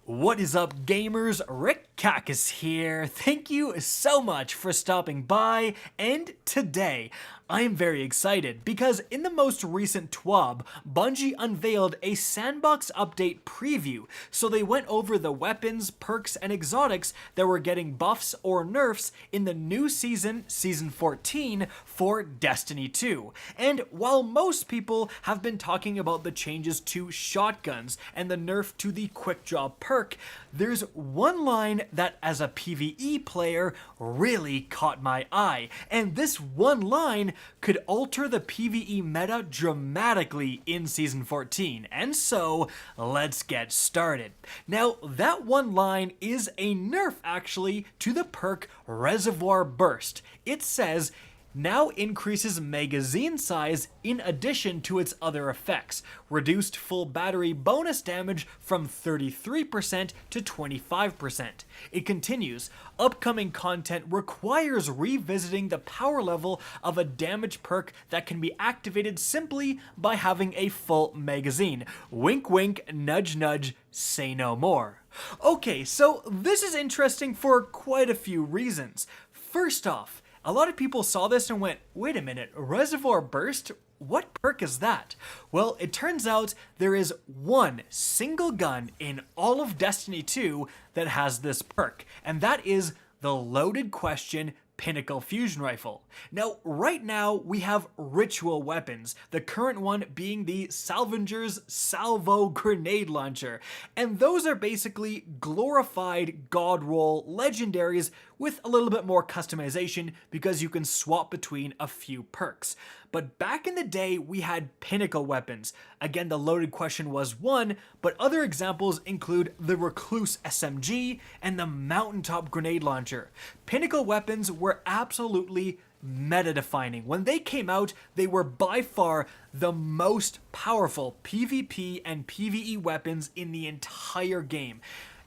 What is up, gamers? Rick Kakis here. Thank you so much for stopping by, and today I'm very excited because in the most recent TWAB, Bungie unveiled a Sandbox Update Preview, so they went over the weapons, perks, and exotics that were getting buffs or nerfs in the new season, Season 14, for Destiny 2. And while most people have been talking about the changes to shotguns and the nerf to the quick draw perk, there's one line that as a PvE player really caught my eye, and this one line could alter the PvE meta dramatically in Season 14, and so let's get started. Now, that one line is a nerf actually to the perk Reservoir Burst. It says, now increases magazine size in addition to its other effects. Reduced full battery bonus damage from 33% to 25%. It continues, upcoming content requires revisiting the power level of a damage perk that can be activated simply by having a full magazine. Wink wink, nudge nudge, say no more. Okay, so this is interesting for quite a few reasons. First off, a lot of people saw this and went, wait a minute, Reservoir Burst? What perk is that? Well, it turns out there is one single gun in all of Destiny 2 that has this perk, and that is the Loaded Question Pinnacle Fusion Rifle. Now, right now, we have ritual weapons, the current one being the Salvenger's Salvo Grenade Launcher, and those are basically glorified God Roll legendaries with a little bit more customization because you can swap between a few perks. But back in the day, we had pinnacle weapons. Again, the Loaded Question was one, but other examples include the Recluse SMG and the Mountaintop Grenade Launcher. Pinnacle weapons were absolutely meta-defining. When they came out, they were by far the most powerful PvP and PvE weapons in the entire game.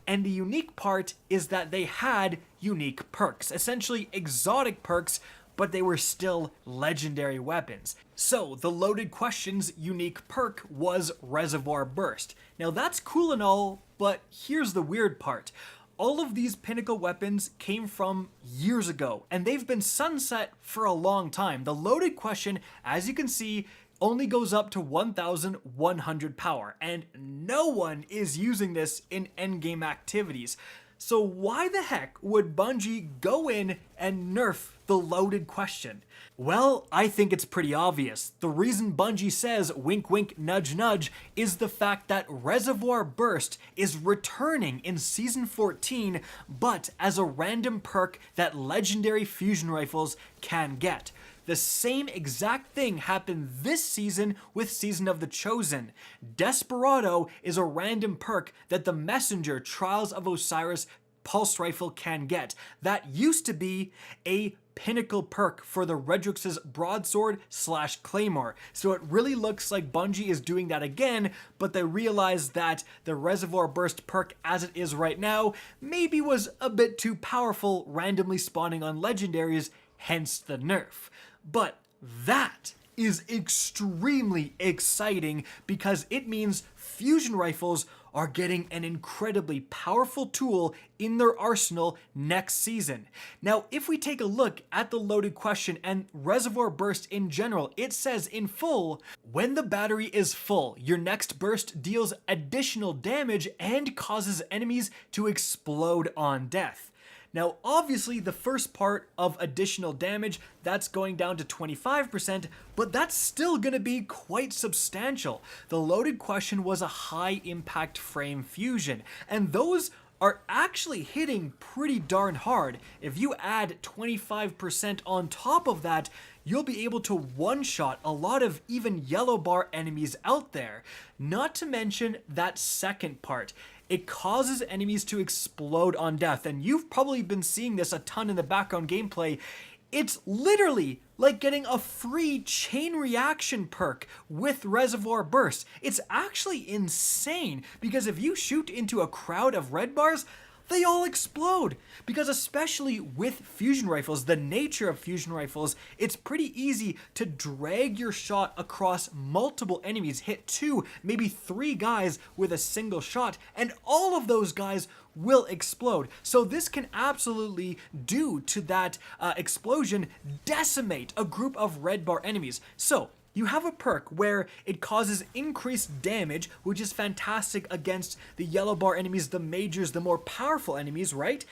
And the unique part is that they had unique perks, essentially exotic perks, but they were still legendary weapons. So the Loaded Question's unique perk was Reservoir Burst. Now that's cool and all, but here's the weird part. All of these pinnacle weapons came from years ago, and they've been sunset for a long time. The Loaded Question, as you can see, only goes up to 1,100 power, and no one is using this in endgame activities. So why the heck would Bungie go in and nerf the Loaded Question? Well, I think it's pretty obvious. The reason Bungie says wink wink nudge nudge is the fact that Reservoir Burst is returning in Season 14, but as a random perk that legendary fusion rifles can get. The same exact thing happened this season with Season of the Chosen. Desperado is a random perk that the Messenger Trials of Osiris pulse rifle can get. That used to be a pinnacle perk for the Redrix's broadsword / claymore. So it really looks like Bungie is doing that again, but they realized that the Reservoir Burst perk as it is right now maybe was a bit too powerful, randomly spawning on legendaries, hence the nerf. But that is extremely exciting because it means fusion rifles are getting an incredibly powerful tool in their arsenal next season. Now, if we take a look at the Loaded Question and Reservoir Burst in general, it says in full, when the battery is full, your next burst deals additional damage and causes enemies to explode on death. Now, obviously, the first part of additional damage, that's going down to 25%, but that's still going to be quite substantial. The Loaded Question was a high-impact frame fusion, and those are actually hitting pretty darn hard. If you add 25% on top of that, you'll be able to one-shot a lot of even yellow bar enemies out there. Not to mention that second part. It causes enemies to explode on death, and you've probably been seeing this a ton in the background gameplay. It's literally like getting a free chain reaction perk with Reservoir Burst. It's actually insane, because if you shoot into a crowd of red bars, they all explode. Because especially with fusion rifles, the nature of fusion rifles, it's pretty easy to drag your shot across multiple enemies, hit 2, maybe 3 guys with a single shot, and all of those guys will explode. So this can absolutely, due to that explosion, decimate a group of red bar enemies. So you have a perk where it causes increased damage, which is fantastic against the yellow bar enemies, the majors, the more powerful enemies, right?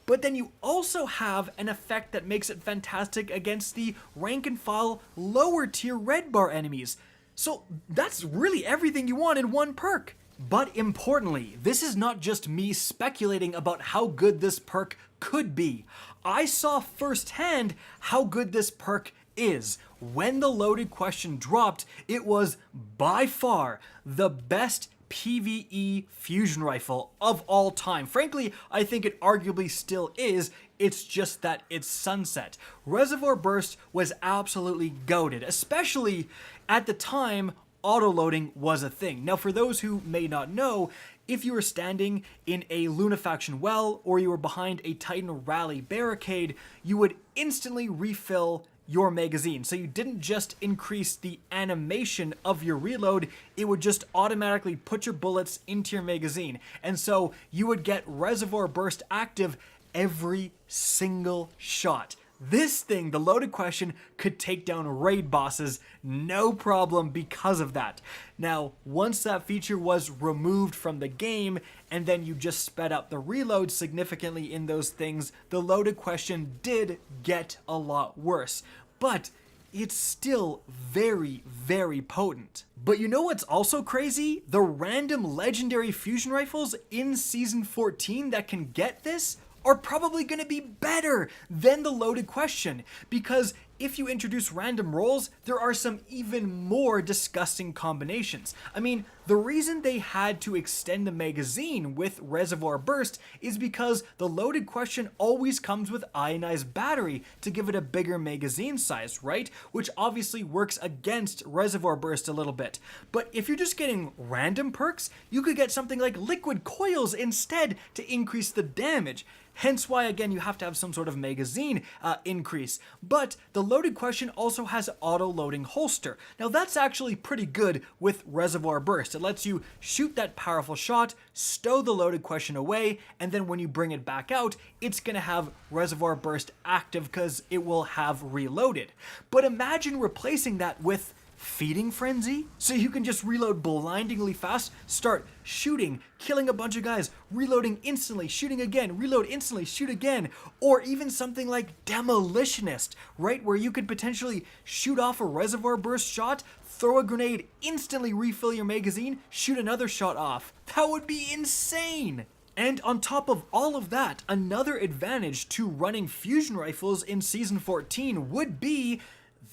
But then you also have an effect that makes it fantastic against the rank and file lower tier red bar enemies. So that's really everything you want in one perk. But importantly, this is not just me speculating about how good this perk could be. I saw firsthand how good this perk is. When the loaded question dropped, it was by far the best PvE fusion rifle of all time. Frankly, I think it arguably still is. It's just that it's sunset. Reservoir Burst was absolutely goated, especially at the time auto-loading was a thing. Now, for those who may not know, if you were standing in a Lunafaction well or you were behind a Titan Rally barricade, you would instantly refill your magazine. So you didn't just increase the animation of your reload, it would just automatically put your bullets into your magazine. And so you would get Reservoir Burst active every single shot. This thing, the loaded question, could take down raid bosses no problem because of that. Now, once that feature was removed from the game and then you just sped up the reload significantly in those things, the loaded question did get a lot worse. But it's still very, very potent. But you know what's also crazy? The random legendary fusion rifles in Season 14 that can get this are probably going to be better than the loaded question, because if you introduce random rolls, there are some even more disgusting combinations. I mean, the reason they had to extend the magazine with Reservoir Burst is because the loaded question always comes with ionized battery to give it a bigger magazine size, right? Which obviously works against Reservoir Burst a little bit. But if you're just getting random perks, you could get something like liquid coils instead to increase the damage. Hence why, again, you have to have some sort of magazine increase. But the loaded question also has auto-loading holster. Now that's actually pretty good with Reservoir Burst. It lets you shoot that powerful shot, stow the loaded question away, and then when you bring it back out, it's gonna have Reservoir Burst active because it will have reloaded. But imagine replacing that with Feeding Frenzy, so you can just reload blindingly fast, start shooting, killing a bunch of guys, reloading instantly, shooting again, reload instantly, shoot again, or even something like Demolitionist, right, where you could potentially shoot off a Reservoir Burst shot, throw a grenade, instantly refill your magazine, shoot another shot off. That would be insane! And on top of all of that, another advantage to running fusion rifles in Season 14 would be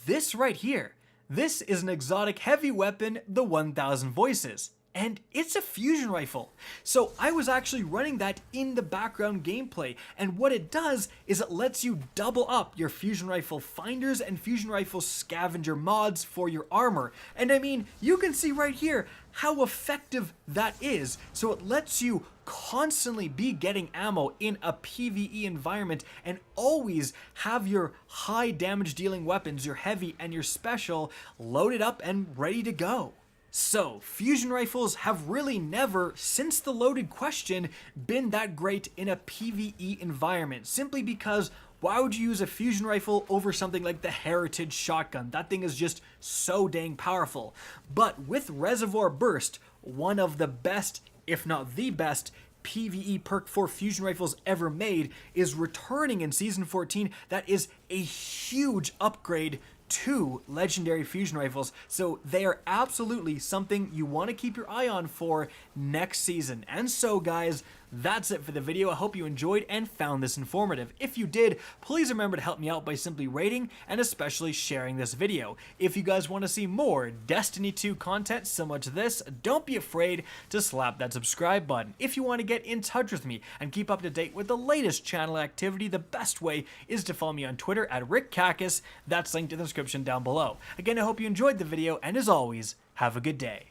this right here. This is an exotic heavy weapon, the 1000 Voices, and it's a fusion rifle. So I was actually running that in the background gameplay, and what it does is it lets you double up your fusion rifle finders and fusion rifle scavenger mods for your armor. And I mean, you can see right here how effective that is. So it lets you constantly be getting ammo in a PvE environment and always have your high damage dealing weapons, your heavy and your special, loaded up and ready to go. So, fusion rifles have really never, since the loaded question, been that great in a PvE environment, simply because why would you use a fusion rifle over something like the Heritage shotgun? That thing is just so dang powerful. But with Reservoir Burst, one of the best, if not the best, PvE perk for fusion rifles ever made is returning in Season 14. That is a huge upgrade to legendary fusion rifles, so they are absolutely something you want to keep your eye on for next season. And so guys, that's it for the video. I hope you enjoyed and found this informative. If you did, please remember to help me out by simply rating and especially sharing this video. If you guys want to see more Destiny 2 content similar to this, don't be afraid to slap that subscribe button. If you want to get in touch with me and keep up to date with the latest channel activity, the best way is to follow me on Twitter at RickCacus. That's linked in the description down below. Again, I hope you enjoyed the video, and as always, have a good day.